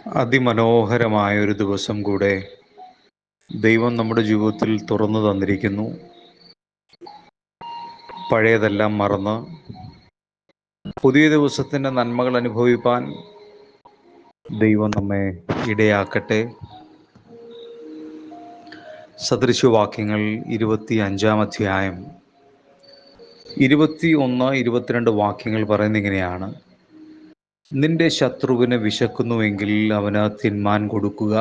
അതിമനോഹരമായൊരു ദിവസം കൂടെ ദൈവം നമ്മുടെ ജീവിതത്തിൽ തുറന്നു തന്നിരിക്കുന്നു. പഴയതെല്ലാം മറന്ന് പുതിയ ദിവസത്തിൻ്റെ നന്മകൾ അനുഭവിപ്പാൻ ദൈവം നമ്മെ ഇടയാക്കട്ടെ. സദൃശവാക്യങ്ങൾ 25-ാം അധ്യായം 21, 22 വാക്യങ്ങൾ പറയുന്ന ഇങ്ങനെയാണ്: നിന്റെ ശത്രുവിന് വിശക്കുന്നുവെങ്കിൽ അവന് തിന്മാൻ കൊടുക്കുക,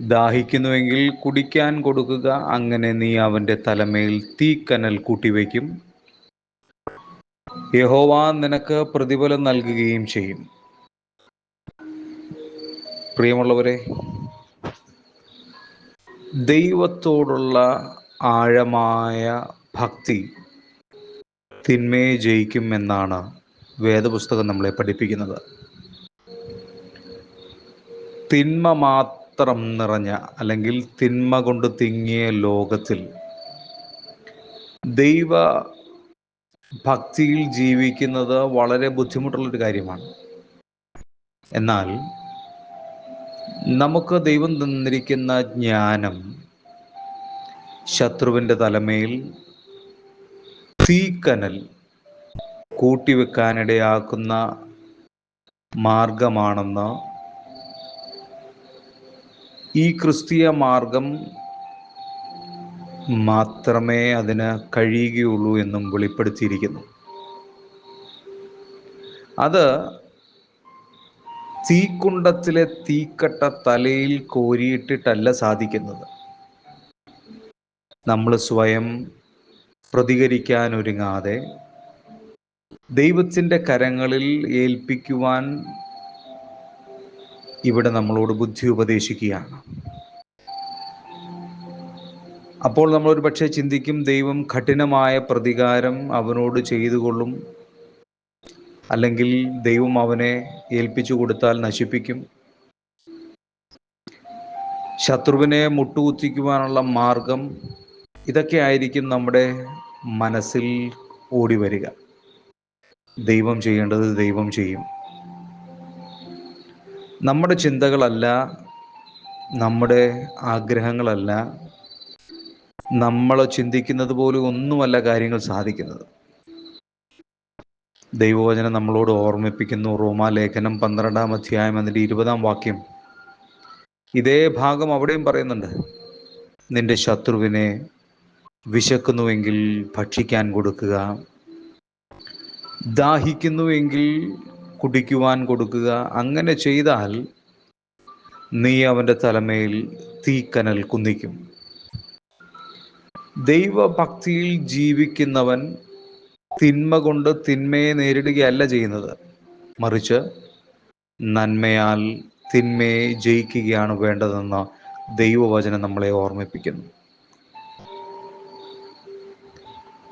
ദാഹിക്കുന്നുവെങ്കിൽ കുടിക്കാൻ കൊടുക്കുക. അങ്ങനെ നീ അവൻ്റെ തലമേൽ തീക്കനൽ കൂട്ടിവെക്കും. യഹോവ നിനക്ക് പ്രതിഫലം നൽകുകയും ചെയ്യും. പ്രിയമുള്ളവരെ, ദൈവത്തോടുള്ള ആഴമായ ഭക്തി തിന്മയെ ജയിക്കും എന്നാണ് വേദപുസ്തകം നമ്മളെ പഠിപ്പിക്കുന്നത്. തിന്മ മാത്രം നിറഞ്ഞ അല്ലെങ്കിൽ തിന്മ കൊണ്ട് തിങ്ങിയ ലോകത്തിൽ ദൈവ ഭക്തിയിൽ ജീവിക്കുന്നത് വളരെ ബുദ്ധിമുട്ടുള്ളൊരു കാര്യമാണ്. എന്നാൽ നമുക്ക് ദൈവം തന്നിരിക്കുന്ന ജ്ഞാനം ശത്രുവിൻ്റെ തലമേൽ തീക്കനൽ കൂട്ടിവെക്കാനിടയാക്കുന്ന മാർഗമാണെന്ന്, ഈ ക്രിസ്തീയ മാർഗം മാത്രമേ അതിന് കഴിയുകയുള്ളൂ എന്നും വെളിപ്പെടുത്തിയിരിക്കുന്നു. അത് തീക്കുണ്ടത്തിലെ തീക്കട്ട തലയിൽ കോരിയിട്ടിട്ടല്ല സാധിക്കുന്നത്. നമ്മൾ സ്വയം പ്രതികരിക്കാനൊരുങ്ങാതെ ദൈവത്തിൻ്റെ കരങ്ങളിൽ ഏൽപ്പിക്കുവാൻ ഇവിടെ നമ്മളോട് ബുദ്ധി ഉപദേശിക്കുകയാണ്. അപ്പോൾ നമ്മളൊരു പക്ഷേ ചിന്തിക്കും, ദൈവം കഠിനമായ പ്രതികാരം അവനോട് ചെയ്തു കൊള്ളും, അല്ലെങ്കിൽ ദൈവം അവനെ ഏൽപ്പിച്ചു കൊടുത്താൽ നശിപ്പിക്കും. ശത്രുവിനെ മുട്ടുകുത്തിക്കുവാനുള്ള മാർഗം, ഇതൊക്കെ ആയിരിക്കും നമ്മുടെ മനസ്സിൽ ഓടി വരിക. ദൈവം ചെയ്യേണ്ടത് ദൈവം ചെയ്യും. നമ്മുടെ ചിന്തകളല്ല, നമ്മുടെ ആഗ്രഹങ്ങളല്ല, നമ്മൾ ചിന്തിക്കുന്നത് പോലും ഒന്നുമല്ല കാര്യങ്ങൾ സാധിക്കുന്നത്. ദൈവവചനം നമ്മളോട് ഓർമ്മിപ്പിക്കുന്നു. റോമാലേഖനം 12-ാം അധ്യായം അതിൻ്റെ 20-ാം വാക്യം, ഇതേ ഭാഗം അവിടെയും പറയുന്നുണ്ട്. നിന്റെ ശത്രുവിനെ വിശക്കുന്നുവെങ്കിൽ ഭക്ഷിക്കാൻ കൊടുക്കുക, ദാഹിക്കുന്നുവെങ്കിൽ കുടിക്കുവാൻ കൊടുക്കുക. അങ്ങനെ ചെയ്താൽ നീ അവൻ്റെ തലമേൽ തീക്കനൽ കുന്നിക്കും. ദൈവഭക്തിയിൽ ജീവിക്കുന്നവൻ തിന്മ കൊണ്ട് തിന്മയെ നേരിടുകയല്ല ചെയ്യുന്നത്, മറിച്ച് നന്മയാൽ തിന്മയെ ജയിക്കുകയാണ് വേണ്ടതെന്ന് ദൈവവചനം നമ്മളെ ഓർമ്മിപ്പിക്കുന്നു.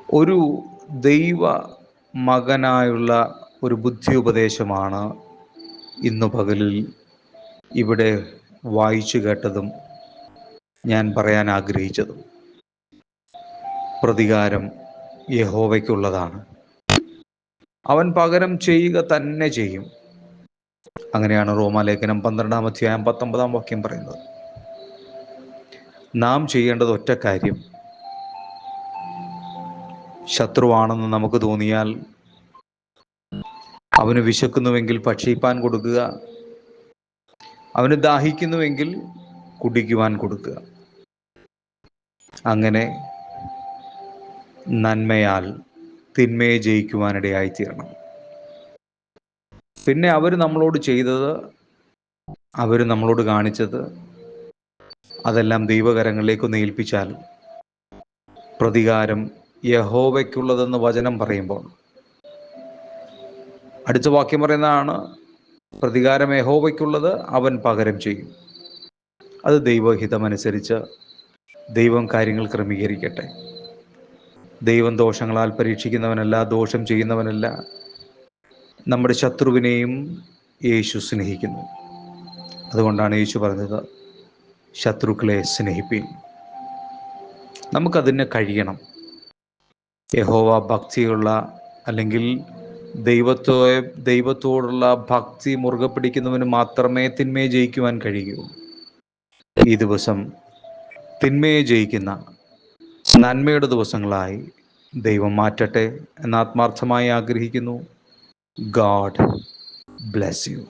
ഒരു ദൈവ മകനായുള്ള ഒരു ബുദ്ധി ഉപദേശമാണ് ഇന്നു പകലിൽ ഇവിടെ വായിച്ചു കേട്ടതും ഞാൻ പറയാൻ ആഗ്രഹിച്ചതും. പ്രതികാരം യഹോവയ്ക്കുള്ളതാണ്, അവൻ പകരം ചെയ്യുക തന്നെ ചെയ്യും. അങ്ങനെയാണ് റോമാലേഖനം 12-ാം അധ്യായം 19-ാം വാക്യം പറയുന്നത്. നാം ചെയ്യേണ്ടത് ഒറ്റ കാര്യം, ശത്രുവാണെന്ന് നമുക്ക് തോന്നിയാൽ അവന് വിശക്കുന്നുവെങ്കിൽ ഭക്ഷിപ്പാൻ കൊടുക്കുക, അവന് ദാഹിക്കുന്നുവെങ്കിൽ കുടിക്കുവാൻ കൊടുക്കുക. അങ്ങനെ നന്മയാൽ തിന്മയെ ജയിക്കുവാനിടയായിത്തീരണം. പിന്നെ അവർ നമ്മളോട് ചെയ്തത്, അവർ നമ്മളോട് കാണിച്ചത്, അതെല്ലാം ദൈവകരങ്ങളിലേക്കൊന്ന് ഏൽപ്പിച്ചാൽ പ്രതികാരം യഹോവയ്ക്കുള്ളതെന്ന് വചനം പറയുമ്പോൾ അടുത്ത വാക്യം പറയുന്നതാണ്, പ്രതികാരം യഹോവയ്ക്കുള്ളത്, അവൻ പകരം ചെയ്യും. അത് ദൈവഹിതമനുസരിച്ച് ദൈവം കാര്യങ്ങൾ ക്രമീകരിക്കട്ടെ. ദൈവം ദോഷങ്ങളാൽ പരീക്ഷിക്കുന്നവനല്ല, ദോഷം ചെയ്യുന്നവനല്ല. നമ്മുടെ ശത്രുവിനെയും യേശു സ്നേഹിക്കുന്നു. അതുകൊണ്ടാണ് യേശു പറഞ്ഞത്, ശത്രുക്കളെ സ്നേഹിപ്പീൻ. നമുക്കതിന് കഴിയണം. യഹോവ ഭക്തിയുള്ള അല്ലെങ്കിൽ ദൈവത്തോടുള്ള ഭക്തി മുറുകെ പിടിക്കുന്നവന് മാത്രമേ തിന്മയെ ജയിക്കുവാൻ കഴിയൂ. ഈ ദിവസം തിന്മയെ ജയിക്കുന്ന നന്മയുടെ ദിവസങ്ങളായി ദൈവം മാറ്റട്ടെ എന്ന് ആത്മാർത്ഥമായി ആഗ്രഹിക്കുന്നു. God bless you.